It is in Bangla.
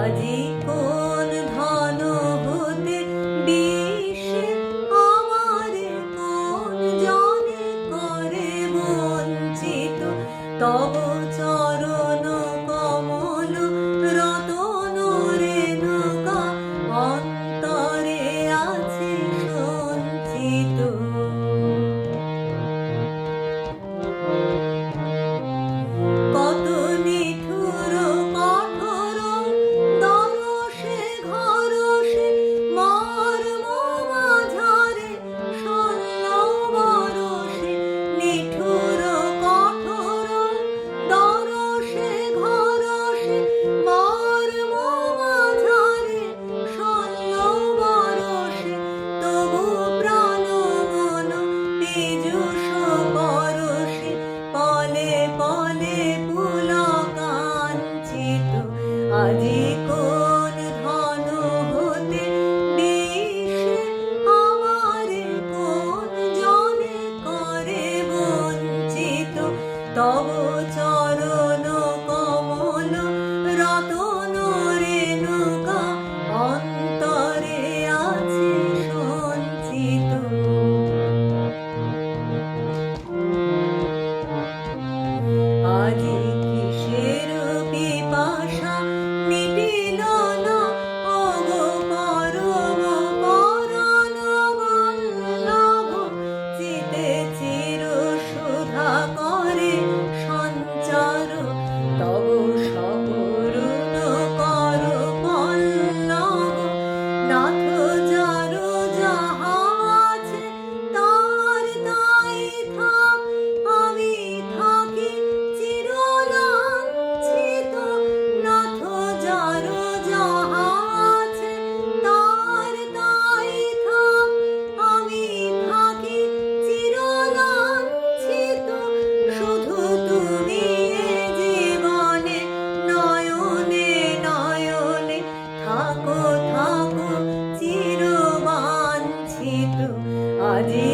আজি কোন ধন হতে বিশ্বে আমারে কোন জনে করে বঞ্চিত। তব চরণ কমল রতন রেণুকা অন্তরে আছে সঞ্চিত। কত নিঠুর কঠোর দরশে ঘরশে মর্ম মাঝারে 16 বরশে। নিঠুর কঠোর দরশে ঘরশে মর্ম মাঝারে 16 বরশে। তবু প্রাণ মন পীযুষ পরশে পলে পলে পুলকাঞ্চিত। আজি কোন ধন হতে বিশ্বে আমারে কোন জনে করে বঞ্চিত। তব চরণ কমল রতন রেণুকা অন্তরে আছে সঞ্চিত। আজি কিসের পিপাসা মিটিল না ওগো পরম পরাণ বল্লভ। চিতে চির সুধা করে সঞ্চার তব সকরুণ কর পল্লব। নাথ যার যাহা আছে তার তাই থাক, আমি থাকি চিরলাঞ্ছিত। নাথ যার যাহা আছে তার তাই থাক, আমি থাকি চিরলাঞ্ছিত। শুধু তুমি এ জীবনে নয়নে নয়নে থাকো থাকো চিরবাঞ্ছিত। আজি